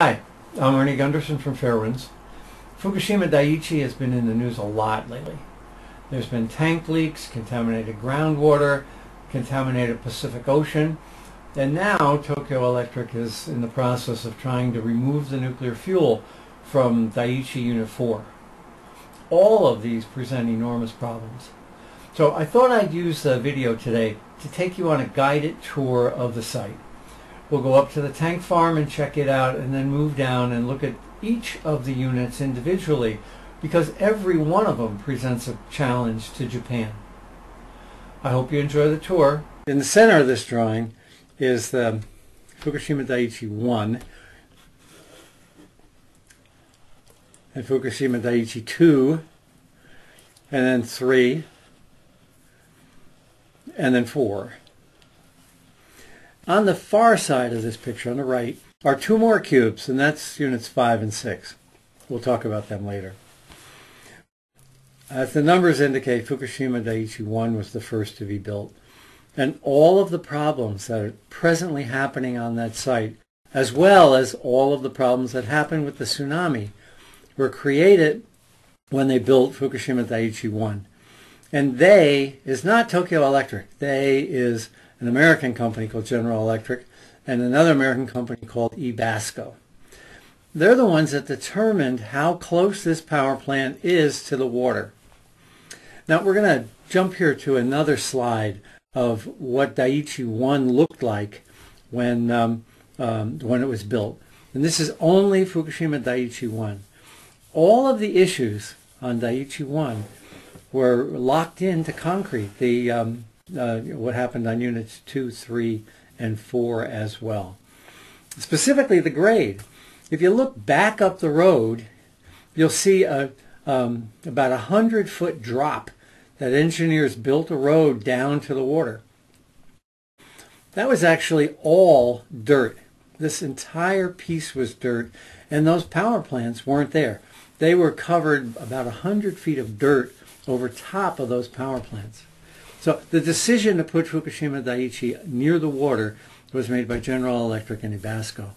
Hi, I'm Ernie Gunderson from Fairwinds. Fukushima Daiichi has been in the news a lot lately. There's been tank leaks, contaminated groundwater, contaminated Pacific Ocean, and now Tokyo Electric is in the process of trying to remove the nuclear fuel from Daiichi Unit 4. All of these present enormous problems. So I thought I'd use the video today to take you on a guided tour of the site. We'll go up to the tank farm and check it out, and then move down and look at each of the units individually, because every one of them presents a challenge to Japan. I hope you enjoy the tour. In the center of this drawing is the Fukushima Daiichi 1 and Fukushima Daiichi 2, and then 3, and then 4. On the far side of this picture, on the right, are two more cubes, and that's units 5 and 6. We'll talk about them later. As the numbers indicate, Fukushima Daiichi 1 was the first to be built. And all of the problems that are presently happening on that site, as well as all of the problems that happened with the tsunami, were created when they built Fukushima Daiichi 1. And they is not Tokyo Electric. They is an American company called General Electric and another American company called Ebasco. They're the ones that determined how close this power plant is to the water. Now we're going to jump here to another slide of what Daiichi 1 looked like when it was built. And this is only Fukushima Daiichi 1. All of the issues on Daiichi 1 were locked into concrete. What happened on units 2, 3, and 4 as well. Specifically the grade. If you look back up the road, you'll see about 100-foot drop that engineers built a road down to the water. That was actually all dirt. This entire piece was dirt, and those power plants weren't there. They were covered about 100 feet of dirt over top of those power plants. So the decision to put Fukushima Daiichi near the water was made by General Electric and Ebasco.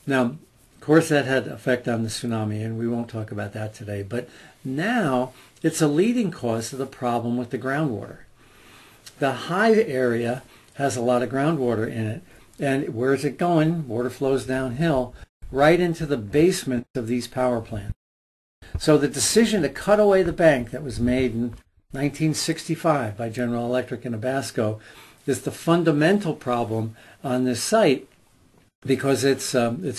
Now, of course, that had effect on the tsunami, and we won't talk about that today. But now it's a leading cause of the problem with the groundwater. The high area has a lot of groundwater in it. And where is it going? Water flows downhill right into the basement of these power plants. So the decision to cut away the bank that was made in 1965 by General Electric and Ebasco is the fundamental problem on this site, because it's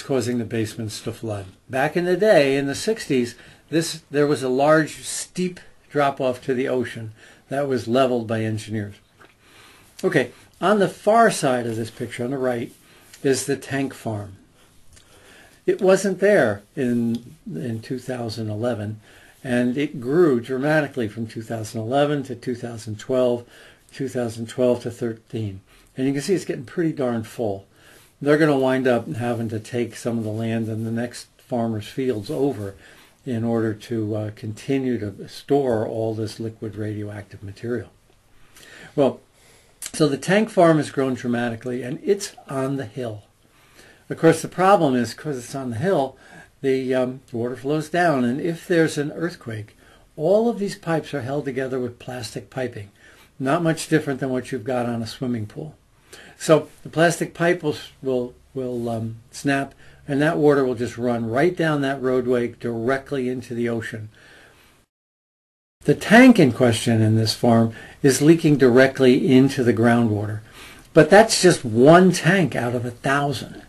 causing the basements to flood. Back in the day, in the 60s, there was a large, steep drop-off to the ocean that was leveled by engineers. Okay, on the far side of this picture, on the right, is the tank farm. It wasn't there in 2011. And it grew dramatically from 2011 to 2012, 2012 to 13. And you can see it's getting pretty darn full. They're going to wind up having to take some of the land in the next farmer's fields over in order to continue to store all this liquid radioactive material. Well, so the tank farm has grown dramatically, and it's on the hill. Of course, the problem is, because it's on the hill, the water flows down, and if there's an earthquake, all of these pipes are held together with plastic piping, not much different than what you've got on a swimming pool. So the plastic pipe will snap, and that water will just run right down that roadway directly into the ocean. The tank in question in this farm is leaking directly into the groundwater, but that's just one tank out of 1,000.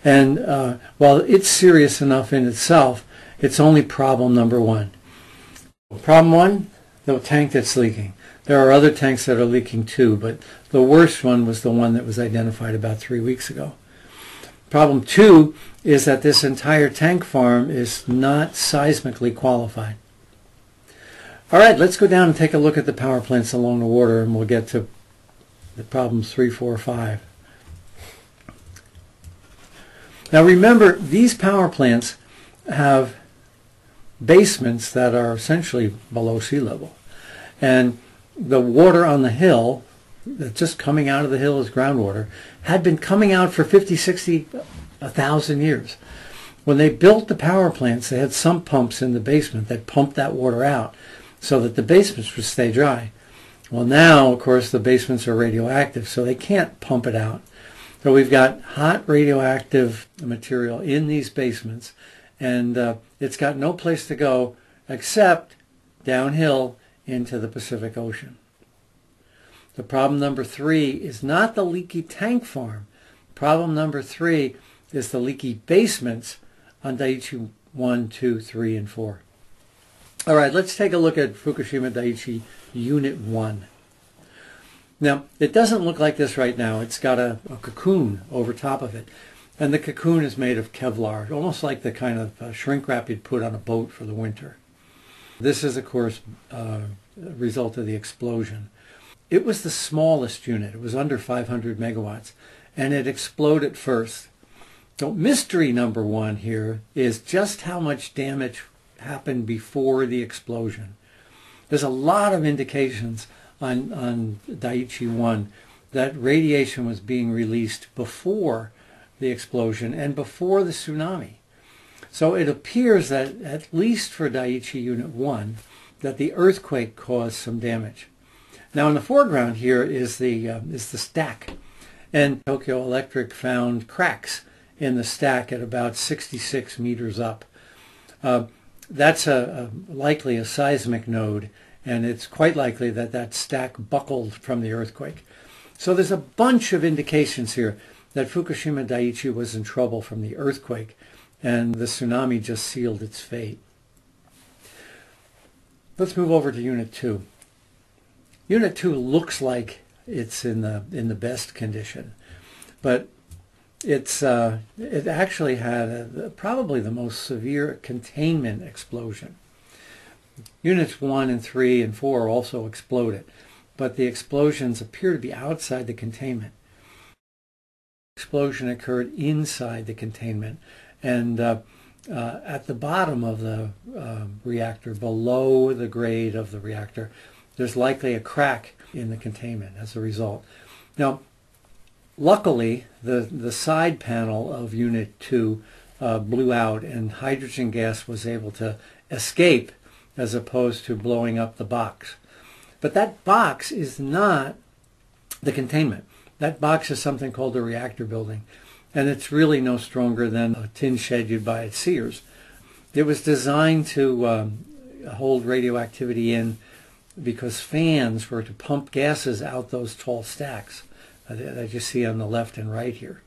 And while it's serious enough in itself, it's only problem number one. Problem one, the tank that's leaking. There are other tanks that are leaking too, but the worst one was the one that was identified about 3 weeks ago. Problem two is that this entire tank farm is not seismically qualified. All right, let's go down and take a look at the power plants along the water, and we'll get to the problems 3, 4, 5. Now remember, these power plants have basements that are essentially below sea level. And the water on the hill, that's just coming out of the hill as groundwater, had been coming out for 50, 60, 1,000 years. When they built the power plants, they had sump pumps in the basement that pumped that water out so that the basements would stay dry. Well, now, of course, the basements are radioactive, so they can't pump it out. So we've got hot radioactive material in these basements, and it's got no place to go except downhill into the Pacific Ocean. The problem number 3 is not the leaky tank farm. Problem number 3 is the leaky basements on Daiichi 1, 2, 3, and 4. All right, let's take a look at Fukushima Daiichi Unit 1. Now, it doesn't look like this right now. It's got a cocoon over top of it. And the cocoon is made of Kevlar, almost like the kind of shrink wrap you'd put on a boat for the winter. This is, of course, a result of the explosion. It was the smallest unit. It was under 500 megawatts, and it exploded first. So mystery number 1 here is just how much damage happened before the explosion. There's a lot of indications on Daiichi 1 that radiation was being released before the explosion and before the tsunami. So it appears that, at least for Daiichi Unit 1, that the earthquake caused some damage. Now in the foreground here is the stack, and Tokyo Electric found cracks in the stack at about 66 meters up. That's likely a seismic node, and it's quite likely that that stack buckled from the earthquake. So there's a bunch of indications here that Fukushima Daiichi was in trouble from the earthquake, and the tsunami just sealed its fate. Let's move over to Unit 2. Unit 2 looks like it's in the best condition, but it actually had probably the most severe containment explosion. Units 1 and 3 and 4 also exploded, but the explosions appear to be outside the containment. The explosion occurred inside the containment, and at the bottom of the reactor, below the grade of the reactor, there's likely a crack in the containment as a result. Now, luckily, the side panel of Unit 2 blew out, and hydrogen gas was able to escape as opposed to blowing up the box. But that box is not the containment. That box is something called the reactor building, and it's really no stronger than a tin shed you'd buy at Sears. It was designed to hold radioactivity in because fans were to pump gases out those tall stacks that you see on the left and right here.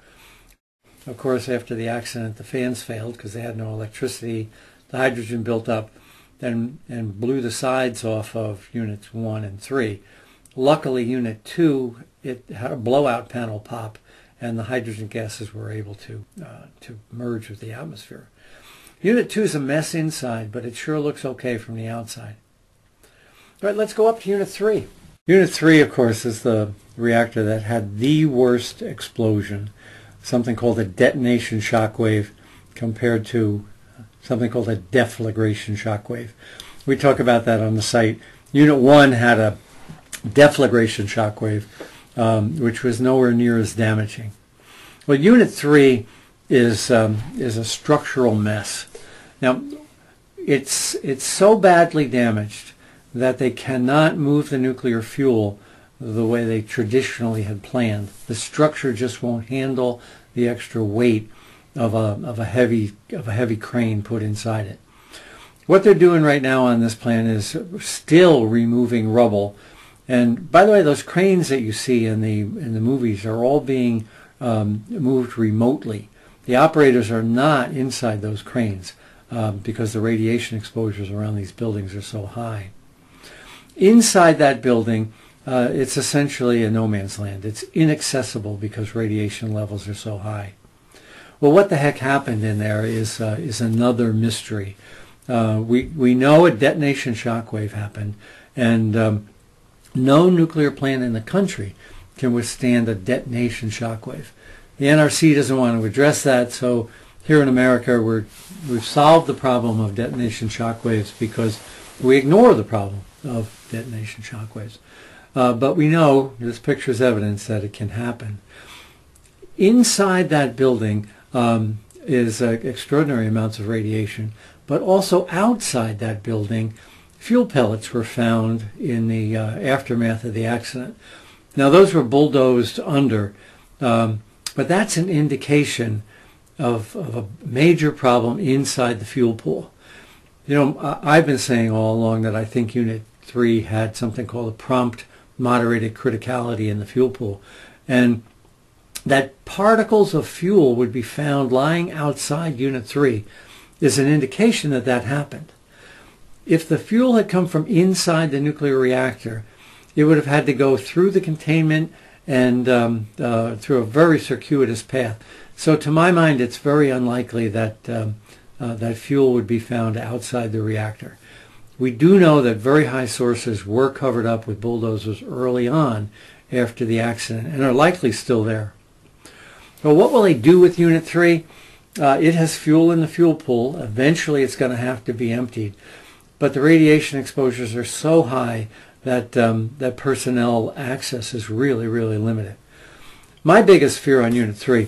Of course, after the accident, the fans failed because they had no electricity. The hydrogen built up and blew the sides off of Units 1 and 3. Luckily, Unit 2, it had a blowout panel pop, and the hydrogen gases were able to merge with the atmosphere. Unit 2 is a mess inside, but it sure looks okay from the outside. All right, let's go up to Unit 3. Unit 3, of course, is the reactor that had the worst explosion, something called a detonation shockwave compared to something called a deflagration shockwave. We talk about that on the site. Unit 1 had a deflagration shockwave, which was nowhere near as damaging. Well, Unit 3 is a structural mess. Now, it's so badly damaged that they cannot move the nuclear fuel the way they traditionally had planned. The structure just won't handle the extra weight of a heavy crane put inside it. What they're doing right now on this plan is still removing rubble. And by the way, those cranes that you see in the movies are all being moved remotely. The operators are not inside those cranes because the radiation exposures around these buildings are so high. Inside that building, it's essentially a no man's land. It's inaccessible because radiation levels are so high. Well, what the heck happened in there is another mystery. We know a detonation shockwave happened, and no nuclear plant in the country can withstand a detonation shockwave. The NRC doesn't want to address that, so here in America we've solved the problem of detonation shockwaves because we ignore the problem of detonation shockwaves. But we know, this picture is evidence that it can happen. Inside that building is extraordinary amounts of radiation. But also outside that building, fuel pellets were found in the aftermath of the accident. Now those were bulldozed under, but that's an indication of a major problem inside the fuel pool. You know, I've been saying all along that I think Unit 3 had something called a prompt moderated criticality in the fuel pool, and that particles of fuel would be found lying outside Unit 3 is an indication that that happened. If the fuel had come from inside the nuclear reactor, it would have had to go through the containment and through a very circuitous path. So to my mind, it's very unlikely that that fuel would be found outside the reactor. We do know that very high sources were covered up with bulldozers early on after the accident and are likely still there. Well, what will they do with Unit 3? It has fuel in the fuel pool. Eventually it's going to have to be emptied. But the radiation exposures are so high that, that personnel access is really, really limited. My biggest fear on Unit 3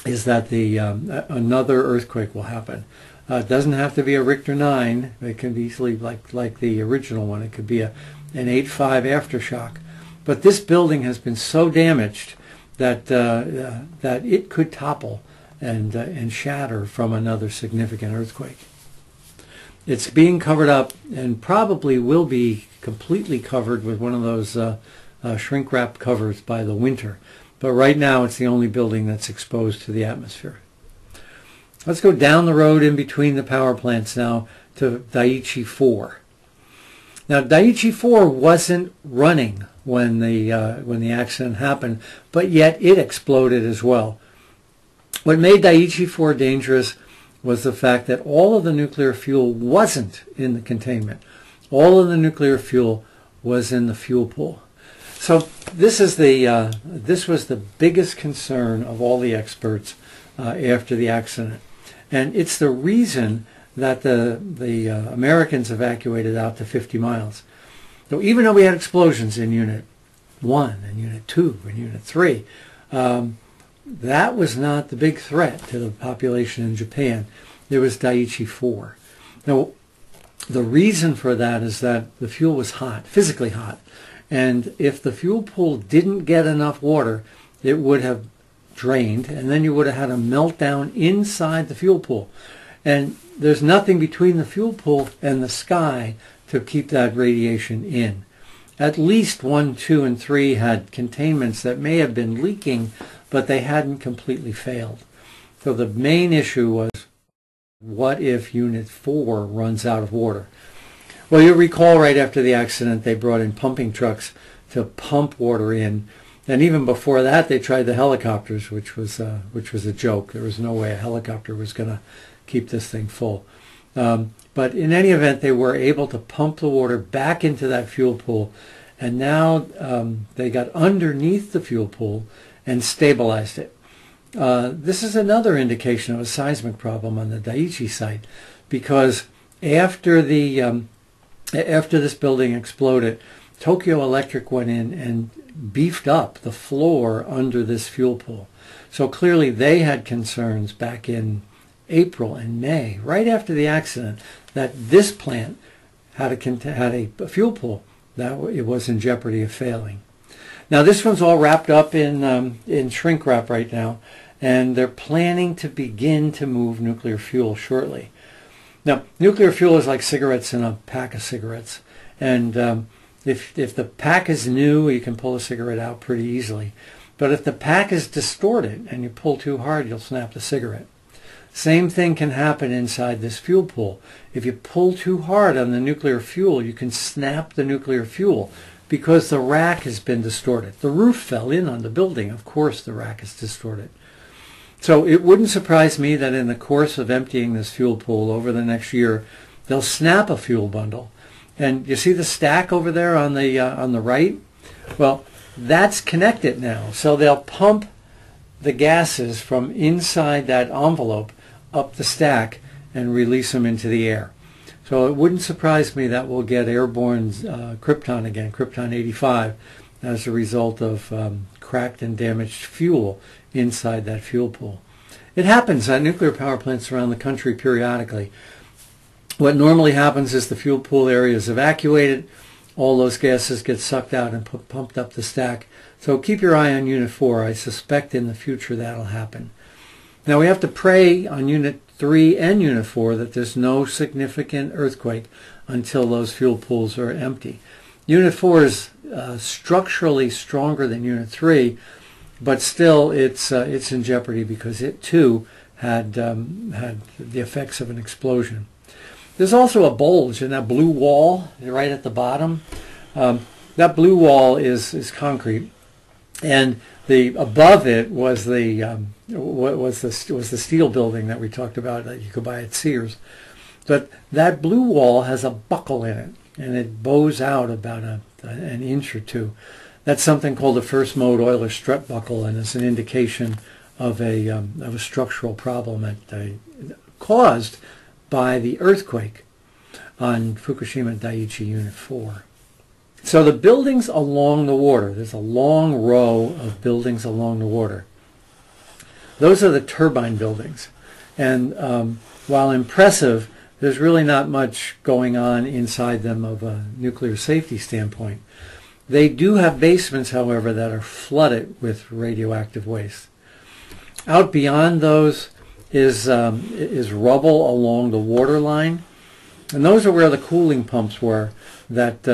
is that another earthquake will happen. It doesn't have to be a Richter 9. It can be easily like the original one. It could be an 8.5 aftershock. But this building has been so damaged that that it could topple and shatter from another significant earthquake. It's being covered up and probably will be completely covered with one of those shrink wrap covers by the winter. But right now it's the only building that's exposed to the atmosphere. Let's go down the road in between the power plants now to Daiichi 4. Now Daiichi 4 wasn't running when the accident happened, but yet it exploded as well. What made Daiichi 4 dangerous was the fact that all of the nuclear fuel wasn't in the containment. All of the nuclear fuel was in the fuel pool. So this was the biggest concern of all the experts after the accident. And it's the reason that the Americans evacuated out to 50 miles. So even though we had explosions in Unit 1 and Unit 2 and Unit 3, that was not the big threat to the population in Japan. There was Daiichi 4. Now, the reason for that is that the fuel was hot, physically hot. And if the fuel pool didn't get enough water, it would have drained, and then you would have had a meltdown inside the fuel pool. And there's nothing between the fuel pool and the sky to keep that radiation in. At least 1, 2, and 3 had containments that may have been leaking, but they hadn't completely failed. So the main issue was, what if Unit 4 runs out of water? Well, you'll recall right after the accident they brought in pumping trucks to pump water in. And even before that, they tried the helicopters, which was a joke. There was no way a helicopter was going to keep this thing full. But in any event, they were able to pump the water back into that fuel pool, and now they got underneath the fuel pool and stabilized it. This is another indication of a seismic problem on the Daiichi site, because after this building exploded, Tokyo Electric went in and beefed up the floor under this fuel pool. So clearly they had concerns back in April and May, right after the accident, that this plant had a fuel pool that it was in jeopardy of failing. Now this one's all wrapped up in shrink wrap right now, and they're planning to begin to move nuclear fuel shortly. Now nuclear fuel is like cigarettes in a pack of cigarettes, and if the pack is new, you can pull a cigarette out pretty easily. But if the pack is distorted and you pull too hard, you'll snap the cigarette. Same thing can happen inside this fuel pool. If you pull too hard on the nuclear fuel, you can snap the nuclear fuel because the rack has been distorted. The roof fell in on the building. Of course the rack is distorted. So it wouldn't surprise me that in the course of emptying this fuel pool over the next year, they'll snap a fuel bundle. And you see the stack over there on the right? Well, that's connected now. So they'll pump the gases from inside that envelope up the stack and release them into the air. So it wouldn't surprise me that we'll get airborne krypton again, krypton 85, as a result of cracked and damaged fuel inside that fuel pool. it happens at nuclear power plants around the country periodically. What normally happens is the fuel pool area is evacuated, all those gases get sucked out and pumped up the stack. So keep your eye on Unit 4. I suspect in the future that'll happen. Now we have to pray on Unit 3 and Unit 4 that there's no significant earthquake until those fuel pools are empty. Unit 4 is structurally stronger than Unit 3, but still it's in jeopardy because it too had the effects of an explosion. There's also a bulge in that blue wall right at the bottom. That blue wall is concrete, and above it was the steel building that we talked about that you could buy at Sears. But that blue wall has a buckle in it, and it bows out about an inch or two. That's something called the first mode Euler strut buckle, and it's an indication of a structural problem caused by the earthquake on Fukushima Daiichi Unit 4. So the buildings along the water, there's a long row of buildings along the water. Those are the turbine buildings. And while impressive, there's really not much going on inside them of a nuclear safety standpoint. They do have basements, however, that are flooded with radioactive waste. Out beyond those is rubble along the water line, and those are where the cooling pumps were that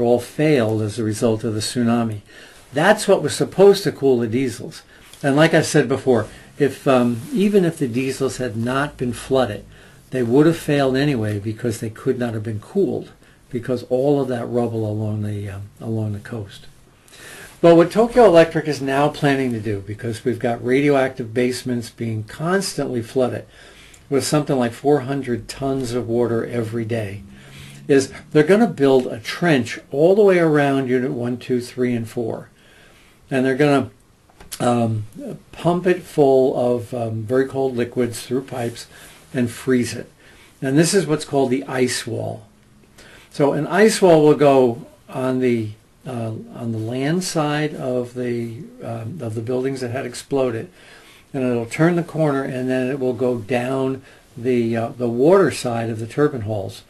all failed as a result of the tsunami. That's what was supposed to cool the diesels. And like I said before, even if the diesels had not been flooded, they would have failed anyway because they could not have been cooled because all of that rubble along the coast. But what Tokyo Electric is now planning to do, because we've got radioactive basements being constantly flooded with something like 400 tons of water every day, is they're going to build a trench all the way around Unit 1, 2, 3, and 4. And they're going to pump it full of very cold liquids through pipes and freeze it. And this is what's called the ice wall. So an ice wall will go on the land side of the buildings that had exploded, and it'll turn the corner, and then it will go down the water side of the turbine halls,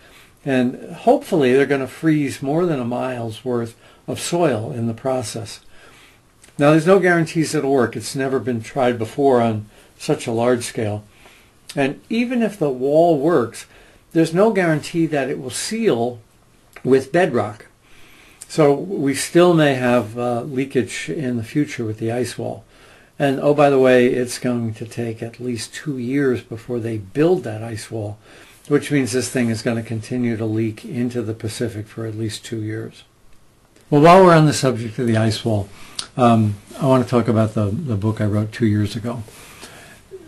and hopefully they're going to freeze more than a mile's worth of soil in the process. Now there's no guarantees it'll work. It's never been tried before on such a large scale, and even if the wall works, there's no guarantee that it will seal with bedrock. So we still may have leakage in the future with the ice wall. And oh, by the way, it's going to take at least 2 years before they build that ice wall, which means this thing is going to continue to leak into the Pacific for at least 2 years. Well, while we're on the subject of the ice wall, I want to talk about the book I wrote 2 years ago.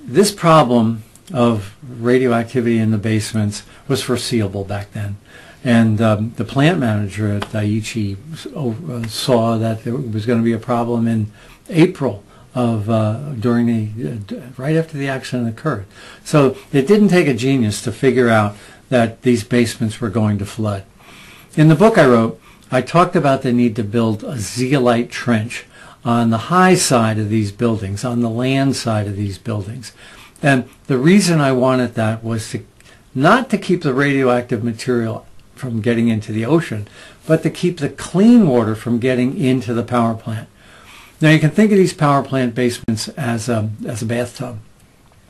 This problem of radioactivity in the basements was foreseeable back then. And the plant manager at Daiichi saw that there was going to be a problem in April of right after the accident occurred. So it didn't take a genius to figure out that these basements were going to flood. In the book I wrote, I talked about the need to build a zeolite trench on the high side of these buildings, on the land side of these buildings. And the reason I wanted that was not to keep the radioactive material from getting into the ocean, but to keep the clean water from getting into the power plant. Now you can think of these power plant basements as a bathtub,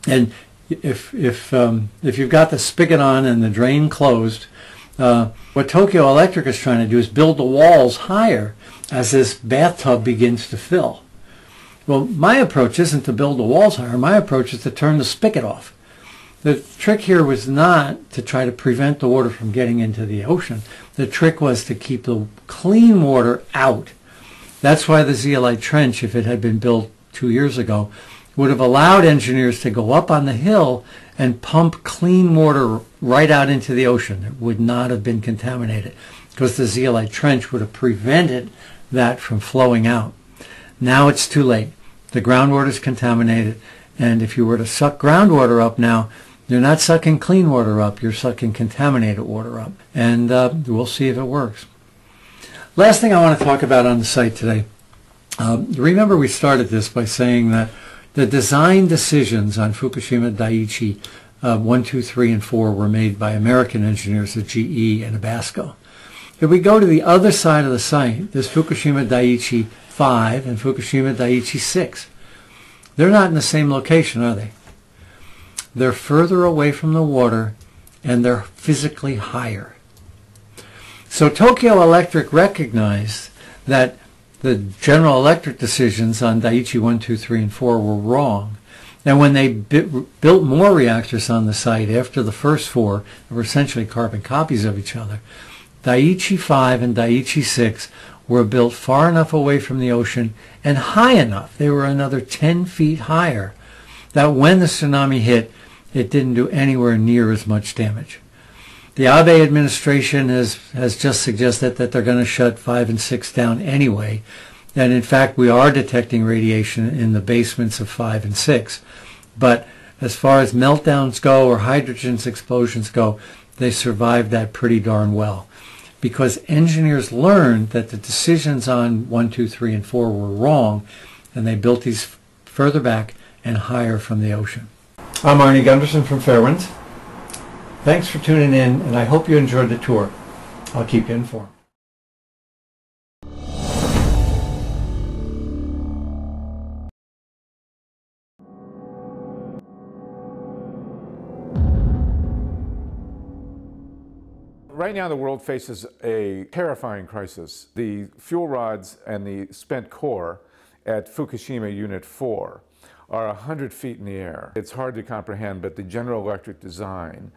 and if you've got the spigot on and the drain closed, what Tokyo Electric is trying to do is build the walls higher as this bathtub begins to fill. Well, my approach isn't to build the walls higher. My approach is to turn the spigot off. The trick here was not to try to prevent the water from getting into the ocean. The trick was to keep the clean water out. That's why the zeolite trench, if it had been built 2 years ago, would have allowed engineers to go up on the hill and pump clean water right out into the ocean. It would not have been contaminated because the zeolite trench would have prevented that from flowing out. Now it's too late. The groundwater is contaminated, and if you were to suck groundwater up now, you're not sucking clean water up, you're sucking contaminated water up. And we'll see if it works. Last thing I want to talk about on the site today. Remember we started this by saying that The design decisions on Fukushima Daiichi 1, 2, 3, and 4 were made by American engineers at GE and Abasco. If we go to the other side of the site, there's Fukushima Daiichi 5 and Fukushima Daiichi 6. They're not in the same location, are they? They're further away from the water, and they're physically higher. So Tokyo Electric recognized that the General Electric decisions on Daiichi 1, 2, 3, and 4 were wrong. And when they built more reactors on the site after the first 4, that were essentially carbon copies of each other, Daiichi 5 and Daiichi 6 were built far enough away from the ocean and high enough, they were another 10 feet higher, that when the tsunami hit, it didn't do anywhere near as much damage. The Abe administration has just suggested that they're going to shut 5 and 6 down anyway. And in fact, we are detecting radiation in the basements of 5 and 6. But as far as meltdowns go or hydrogen explosions go, they survived that pretty darn well. Because engineers learned that the decisions on 1, 2, 3, and 4 were wrong, and they built these further back and higher from the ocean. I'm Arnie Gunderson from Fairwinds. Thanks for tuning in, and I hope you enjoyed the tour. I'll keep you informed. Right now the world faces a terrifying crisis. The fuel rods and the spent core at Fukushima Unit 4 are 100 feet in the air. It's hard to comprehend, but the General Electric design,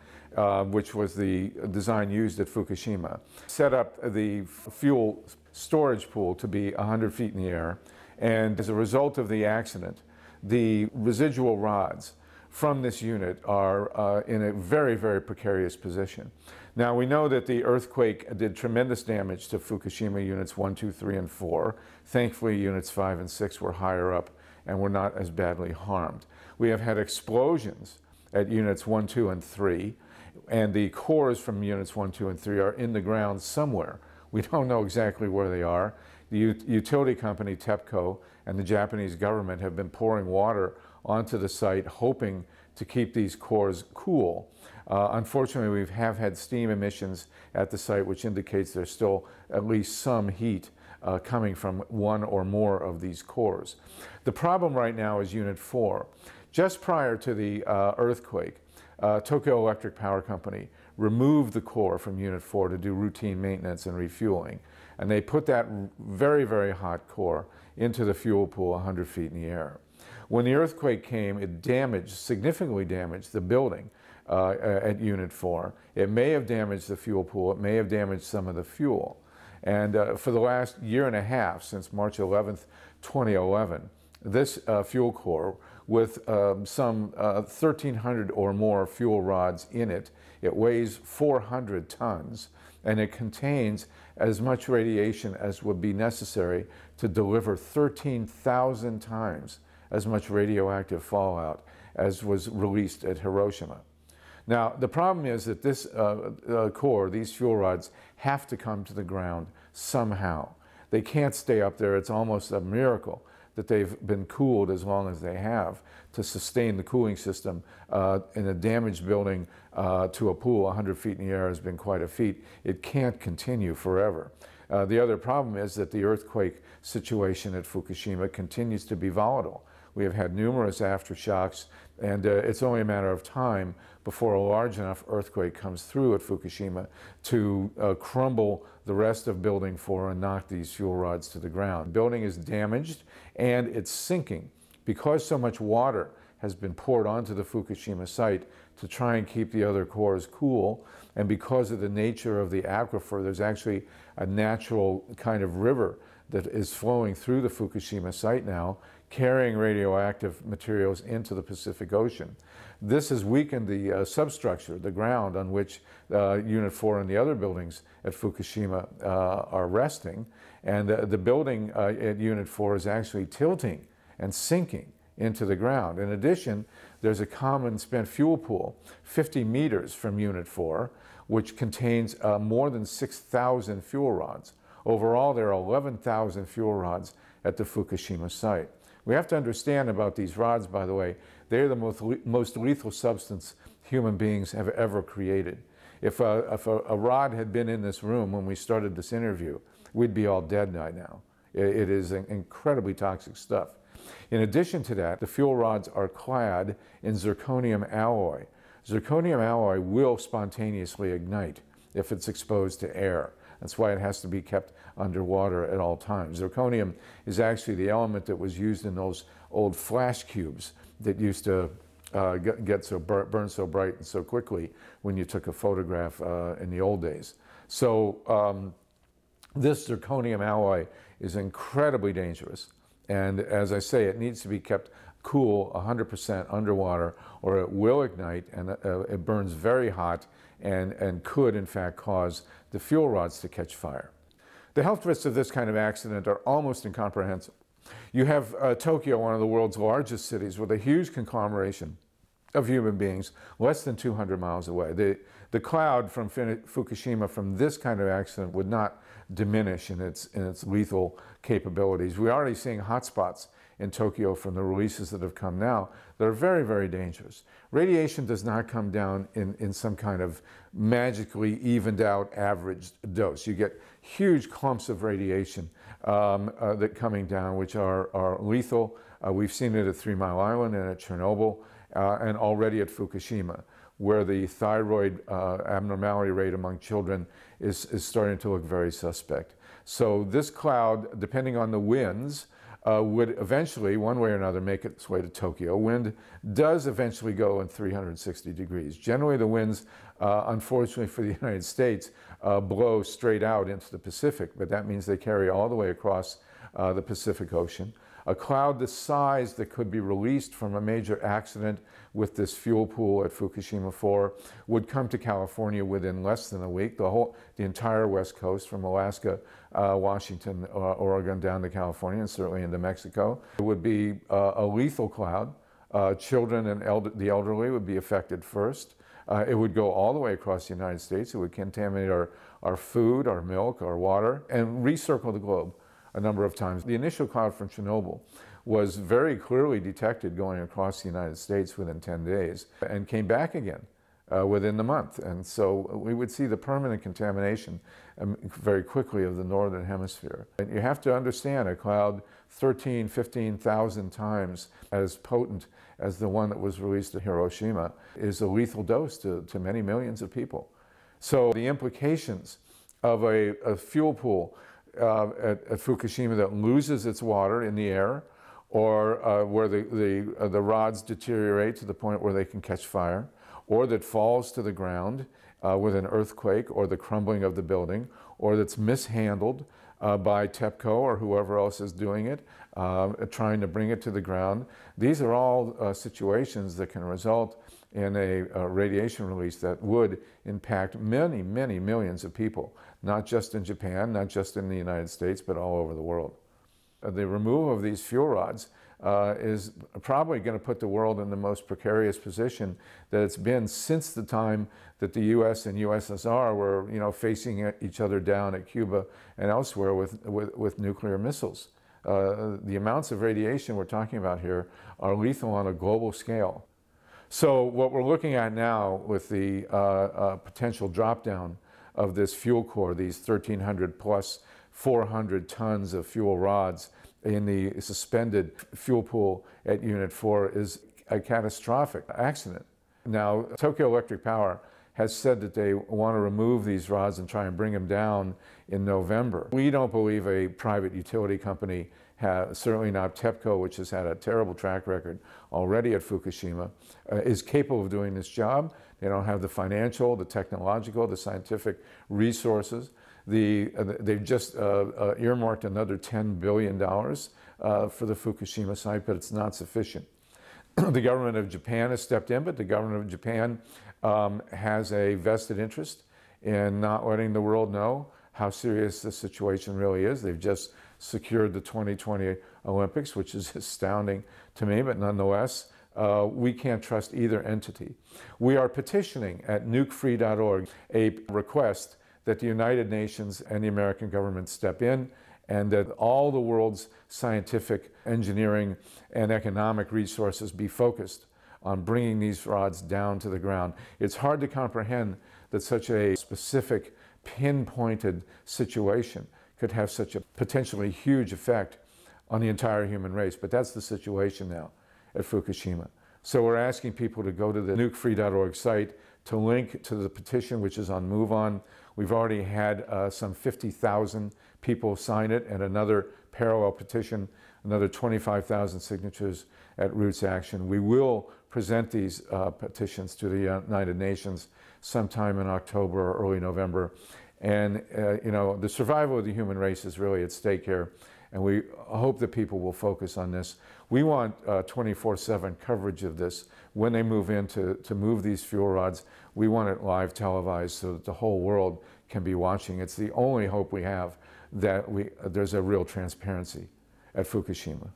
which was the design used at Fukushima, set up the fuel storage pool to be 100 feet in the air. And as a result of the accident, the residual rods from this unit are in a very, very precarious position. Now, we know that the earthquake did tremendous damage to Fukushima Units 1, 2, 3, and 4. Thankfully, Units 5 and 6 were higher up and were not as badly harmed. We have had explosions at Units 1, 2, and 3, and the cores from Units 1, 2, and 3 are in the ground somewhere. We don't know exactly where they are. The utility company, TEPCO, and the Japanese government have been pouring water onto the site, hoping to keep these cores cool. Unfortunately, we have had steam emissions at the site, which indicates there's still at least some heat coming from one or more of these cores. The problem right now is Unit 4. Just prior to the earthquake, Tokyo Electric Power Company removed the core from Unit 4 to do routine maintenance and refueling. And they put that very, very hot core into the fuel pool 100 feet in the air. When the earthquake came, it significantly damaged the building at Unit 4. It may have damaged the fuel pool. It may have damaged some of the fuel. And for the last year and a half, since March 11th, 2011, this fuel core with some 1,300 or more fuel rods in it, it weighs 400 tons, and it contains as much radiation as would be necessary to deliver 13,000 times as much radioactive fallout as was released at Hiroshima. Now, the problem is that this core, these fuel rods, have to come to the ground somehow. They can't stay up there. It's almost a miracle that they've been cooled as long as they have to sustain the cooling system in a damaged building to a pool 100 feet in the air has been quite a feat. It can't continue forever. The other problem is that the earthquake situation at Fukushima continues to be volatile. We have had numerous aftershocks, and it's only a matter of time before a large enough earthquake comes through at Fukushima to crumble the rest of Building 4 and knock these fuel rods to the ground. The building is damaged and it's sinking because so much water has been poured onto the Fukushima site to try and keep the other cores cool, and because of the nature of the aquifer, there's actually a natural kind of river that is flowing through the Fukushima site now, carrying radioactive materials into the Pacific Ocean. This has weakened the substructure, the ground on which Unit 4 and the other buildings at Fukushima are resting, and the building at Unit 4 is actually tilting and sinking into the ground. In addition, there's a common spent fuel pool 50 meters from Unit 4, which contains more than 6,000 fuel rods. Overall, there are 11,000 fuel rods at the Fukushima site. We have to understand about these rods, by the way, they're the most lethal substance human beings have ever created. If a rod had been in this room when we started this interview, we'd be all dead by now. It is incredibly toxic stuff. In addition to that, the fuel rods are clad in zirconium alloy. Zirconium alloy will spontaneously ignite if it's exposed to air. That's why it has to be kept underwater at all times. Zirconium is actually the element that was used in those old flash cubes that used to burn so bright and so quickly when you took a photograph in the old days. So this zirconium alloy is incredibly dangerous. And as I say, it needs to be kept cool 100% underwater, or it will ignite, and it burns very hot and could, in fact, cause the fuel rods to catch fire. The health risks of this kind of accident are almost incomprehensible. You have Tokyo, one of the world's largest cities, with a huge conglomeration of human beings less than 200 miles away. The cloud from Fukushima from this kind of accident would not diminish in its lethal capabilities. We're already seeing hotspots in Tokyo from the releases that have come now that are very, very dangerous. Radiation does not come down in some kind of magically evened out average dose. You get huge clumps of radiation that coming down, which are lethal. We've seen it at 3 Mile Island and at Chernobyl, and already at Fukushima, where the thyroid abnormality rate among children is starting to look very suspect. So this cloud, depending on the winds, would eventually, one way or another, make its way to Tokyo. Wind does eventually go in 360 degrees. Generally, the winds, unfortunately for the United States, blow straight out into the Pacific, but that means they carry all the way across the Pacific Ocean. A cloud the size that could be released from a major accident with this fuel pool at Fukushima 4 would come to California within less than a week. The entire West Coast, from Alaska, Washington, Oregon, down to California, and certainly into Mexico. It would be a lethal cloud. Children and the elderly would be affected first. It would go all the way across the United States. It would contaminate our food, our milk, our water, and recircle the globe a number of times. The initial cloud from Chernobyl was very clearly detected going across the United States within 10 days and came back again within the month. And so we would see the permanent contamination very quickly of the northern hemisphere. And you have to understand, a cloud 13, 15,000 times as potent as the one that was released at Hiroshima is a lethal dose to many millions of people. So the implications of a fuel pool at Fukushima that loses its water in the air, or where the rods deteriorate to the point where they can catch fire, or that falls to the ground with an earthquake or the crumbling of the building, or that's mishandled by TEPCO or whoever else is doing it, trying to bring it to the ground. These are all situations that can result in a radiation release that would impact many, many millions of people, not just in Japan, not just in the United States, but all over the world. The removal of these fuel rods is probably going to put the world in the most precarious position that it's been since the time that the U.S. and USSR were, facing each other down at Cuba and elsewhere with nuclear missiles. The amounts of radiation we're talking about here are lethal on a global scale. So what we're looking at now with the potential drop down of this fuel core, these 1,300 plus 400 tons of fuel rods in the suspended fuel pool at Unit 4, is a catastrophic accident. Now, Tokyo Electric Power has said that they want to remove these rods and try and bring them down in November. We don't believe a private utility company, certainly not TEPCO, which has had a terrible track record already at Fukushima, is capable of doing this job. They don't have the financial, the technological, the scientific resources. They've just earmarked another $10 billion for the Fukushima site, but it's not sufficient. The government of Japan has stepped in, but the government of Japan has a vested interest in not letting the world know how serious the situation really is. They've just secured the 2020 Olympics, which is astounding to me, but nonetheless, we can't trust either entity. We are petitioning at nukefree.org a request that the United Nations and the American government step in and that all the world's scientific, engineering, and economic resources be focused on bringing these rods down to the ground. It's hard to comprehend that such a specific, pinpointed situation could have such a potentially huge effect on the entire human race, but that's the situation now at Fukushima. So we're asking people to go to the nukefree.org site to link to the petition, which is on MoveOn. We've already had some 50,000 people sign it, and another parallel petition, another 25,000 signatures at Roots Action. We will present these petitions to the United Nations sometime in October or early November. And you know, the survival of the human race is really at stake here, and we hope that people will focus on this. We want 24/7 coverage of this. When they move in to move these fuel rods, we want it live televised so that the whole world can be watching. It's the only hope we have that there's a real transparency at Fukushima.